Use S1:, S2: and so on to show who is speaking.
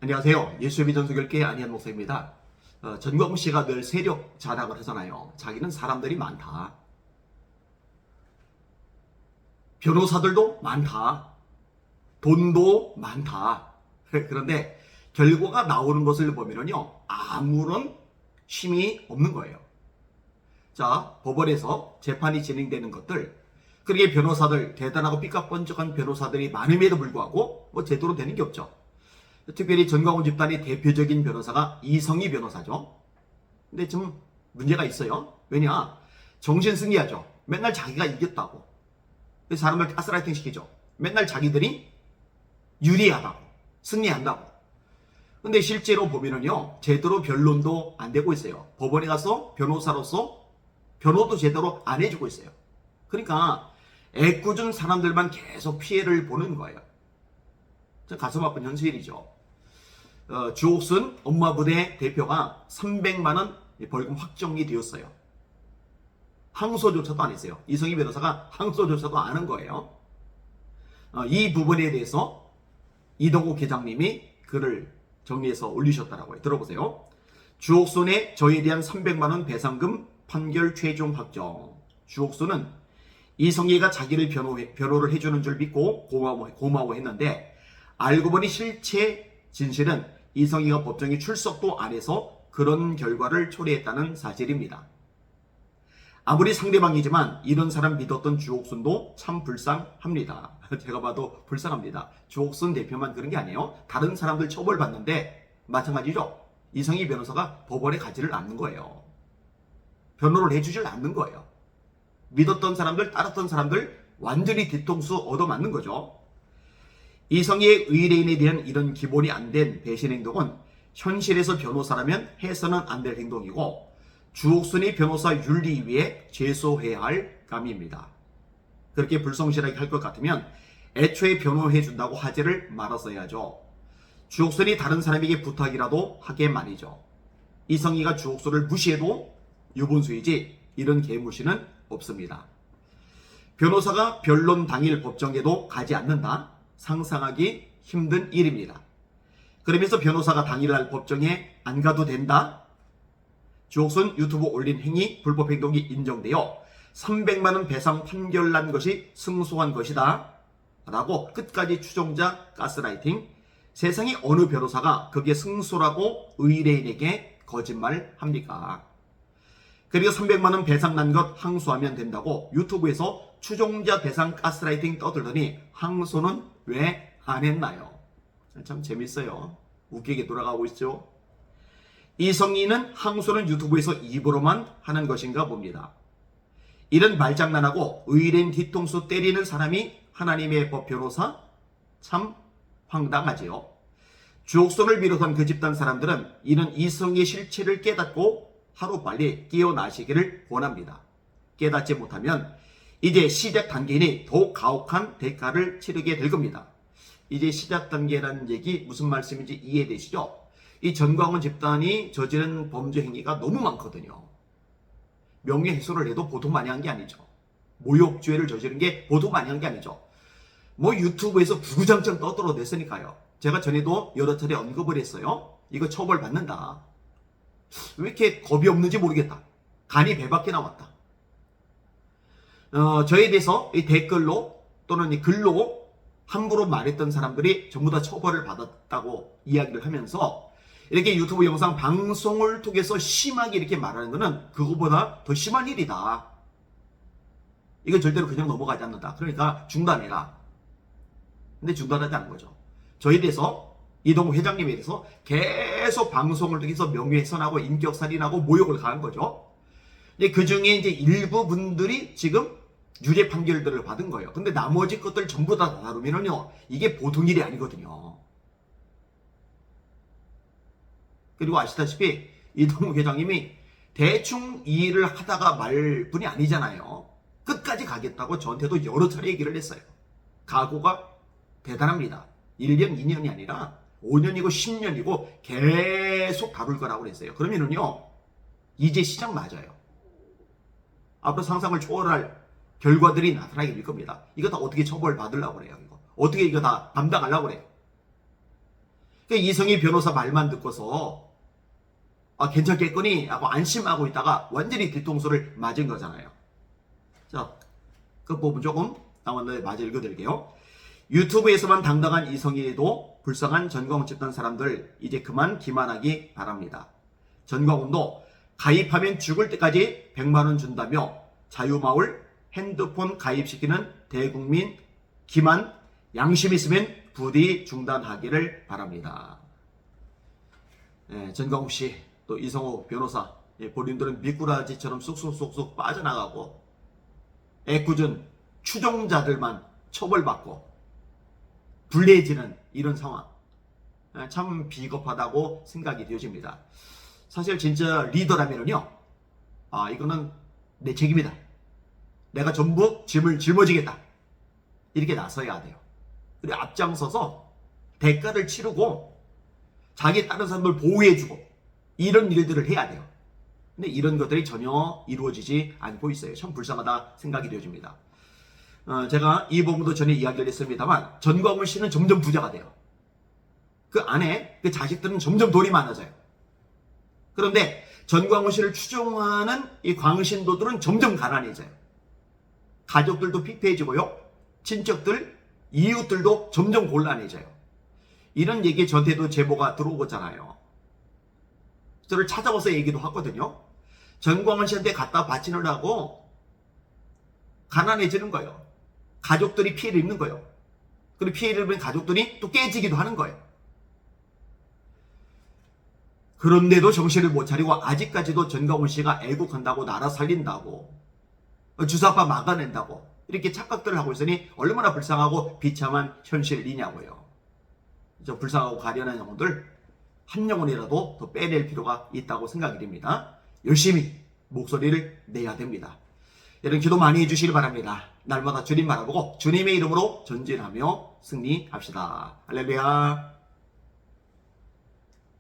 S1: 안녕하세요. 예수의 비전 소결계 안희한 목사입니다. 전광훈 씨가 늘 세력 자랑을 하잖아요. 자기는 사람들이 많다. 변호사들도 많다. 돈도 많다. 그런데 결과가 나오는 것을 보면요. 아무런 힘이 없는 거예요. 자, 법원에서 재판이 진행되는 것들, 그러게 변호사들, 대단하고 삐까뻔쩍한 변호사들이 많음에도 불구하고 제대로 되는 게 없죠. 특별히 전광훈 집단의 대표적인 변호사가 이성희 변호사죠. 근데 좀 문제가 있어요. 왜냐? 정신승리하죠. 맨날 자기가 이겼다고. 사람을 가스라이팅 시키죠. 맨날 자기들이 유리하다고, 승리한다고. 근데 실제로 보면은요, 제대로 변론도 안 되고 있어요. 법원에 가서 변호사로서 변호도 제대로 안 해주고 있어요. 그러니까 애꿎은 사람들만 계속 피해를 보는 거예요. 가슴 아픈 현실이죠. 주옥순 엄마부대 대표가 300만 원 벌금 확정이 되었어요. 항소조차도 안 했어요. 이성희 변호사가 항소조차도 안 한 거예요. 이 부분에 대해서 이동욱 회장님이 글을 정리해서 올리셨다라고 해요. 들어보세요. 주옥순의 저에 대한 300만 원 배상금 판결 최종 확정. 주옥순은 이성희가 자기를 변호를 해주는 줄 믿고 고마워했는데 알고 보니 실체 진실은 이성희가 법정에 출석도 안 해서 그런 결과를 초래했다는 사실입니다. 아무리 상대방이지만 이런 사람 믿었던 주옥순도 참 불쌍합니다. 제가 봐도 불쌍합니다. 주옥순 대표만 그런 게 아니에요. 다른 사람들 처벌받는데 마찬가지죠. 이성희 변호사가 법원에 가지를 않는 거예요. 변호를 해주질 않는 거예요. 믿었던 사람들, 따랐던 사람들 완전히 뒤통수 얻어맞는 거죠. 이성희의 의뢰인에 대한 이런 기본이 안 된 배신 행동은 현실에서 변호사라면 해서는 안 될 행동이고 주옥순이 변호사 윤리위에 제소해야 할 감입니다. 그렇게 불성실하게 할 것 같으면 애초에 변호해 준다고 하지를 말았어야죠. 주옥순이 다른 사람에게 부탁이라도 하게 말이죠. 이성희가 주옥순을 무시해도 유분수이지 이런 개무시는 없습니다. 변호사가 변론 당일 법정에도 가지 않는다? 상상하기 힘든 일입니다. 그러면서 변호사가 당일날 법정에 안 가도 된다? 주옥순 유튜브 올린 행위 불법 행동이 인정되어 300만 원 배상 판결 난 것이 승소한 것이다 라고 끝까지 추종자 가스라이팅. 세상에 어느 변호사가 그게 승소라고 의뢰인에게 거짓말합니까? 그리고 300만 원 배상 난 것 항소하면 된다고 유튜브에서 추종자 대상 가스라이팅 떠들더니 항소는 왜 안 했나요? 참 재밌어요. 웃기게 돌아가고 있죠. 이성희는 항소는 유튜브에서 입으로만 하는 것인가 봅니다. 이런 말장난하고 의뢰인 뒤통수 때리는 사람이 하나님의 법 변호사? 참 황당하지요. 주옥순을 비롯한 그 집단 사람들은 이런 이성희의 실체를 깨닫고 하루빨리 깨어나시기를 원합니다. 깨닫지 못하면 이제 시작 단계니 더욱 가혹한 대가를 치르게 될 겁니다. 이제 시작 단계라는 얘기 무슨 말씀인지 이해되시죠? 이 전광훈 집단이 저지른 범죄 행위가 너무 많거든요. 명예훼손을 해도 보통 많이 한 게 아니죠. 모욕죄를 저지른 게 보통 많이 한 게 아니죠. 유튜브에서 구구장창 떠들어댔으니까요. 제가 전에도 여러 차례 언급을 했어요. 이거 처벌받는다. 왜 이렇게 겁이 없는지 모르겠다. 간이 배 밖에 나왔다. 저에 대해서 이 댓글로 또는 이 글로 함부로 말했던 사람들이 전부 다 처벌을 받았다고 이야기를 하면서 이렇게 유튜브 영상 방송을 통해서 심하게 이렇게 말하는 것은 그거보다 더 심한 일이다. 이건 절대로 그냥 넘어가지 않는다. 그러니까 중단해라. 근데 중단하지 않은 거죠. 저에 대해서 이동욱 회장님에 대해서 계속 방송을 통해서 명예훼손하고 인격살인하고 모욕을 가한 거죠. 그 중에 이제 일부 분들이 지금 유죄 판결들을 받은 거예요. 근데 나머지 것들 전부 다 다루면요, 이게 보통 일이 아니거든요. 그리고 아시다시피 이동욱 회장님이 대충 이 일을 하다가 말 분이 아니잖아요. 끝까지 가겠다고 저한테도 여러 차례 얘기를 했어요. 각오가 대단합니다. 1년, 2년이 아니라 5년이고 10년이고 계속 다룰 거라고 그랬어요. 그러면은요, 이제 시작 맞아요. 앞으로 상상을 초월할 결과들이 나타나게 될 겁니다. 이거 다 어떻게 처벌받으려고 그래요? 어떻게 이거 다 감당하려고 그래요? 이성희 변호사 말만 듣고서 괜찮겠거니 하고 안심하고 있다가 완전히 뒤통수를 맞은 거잖아요. 자, 그 부분 조금 나왔는데 마저 읽어드릴게요. 유튜브에서만 당당한 이성희에도 불쌍한 전광훈 찍던 사람들 이제 그만 기만하기 바랍니다. 전광훈도 가입하면 죽을 때까지 100만원 준다며 자유마을 핸드폰 가입시키는 대국민 기만 양심 있으면 부디 중단하기를 바랍니다. 전광훈 씨, 또 이성호 변호사, 본인들은 미꾸라지처럼 쑥쑥쑥쑥 빠져나가고 애꿎은 추종자들만 처벌받고 불리해지는 이런 상황, 참 비겁하다고 생각이 되어집니다. 사실 진짜 리더라면요, 이거는 내 책임이다, 내가 전부 짐을 짊어지겠다, 이렇게 나서야 돼요. 그리고 앞장서서 대가를 치르고 자기 다른 사람들 보호해주고 이런 일들을 해야 돼요. 근데 이런 것들이 전혀 이루어지지 않고 있어요. 참 불쌍하다 생각이 되어집니다. 제가 이 부분도 전에 이야기를 했습니다만 전광훈 씨는 점점 부자가 돼요. 그 안에 그 자식들은 점점 돈이 많아져요. 그런데 전광훈 씨를 추종하는 이 광신도들은 점점 가난해져요. 가족들도 피폐해지고요. 친척들, 이웃들도 점점 곤란해져요. 이런 얘기 저한테도 제보가 들어오잖아요. 저를 찾아와서 얘기도 하거든요. 전광훈 씨한테 갖다 바치느라고 가난해지는 거예요. 가족들이 피해를 입는 거예요. 그리고 피해를 입은 가족들이 또 깨지기도 하는 거예요. 그런데도 정신을 못 차리고 아직까지도 전광훈 씨가 애국한다고 나라 살린다고 주사파 막아낸다고 이렇게 착각들을 하고 있으니 얼마나 불쌍하고 비참한 현실이냐고요. 저 불쌍하고 가련한 영혼들 한 영혼이라도 더 빼낼 필요가 있다고 생각이 됩니다. 열심히 목소리를 내야 됩니다. 여러분 기도 많이 해주시길 바랍니다. 날마다 주님 바라보고 주님의 이름으로 전진하며 승리합시다. 할렐루야.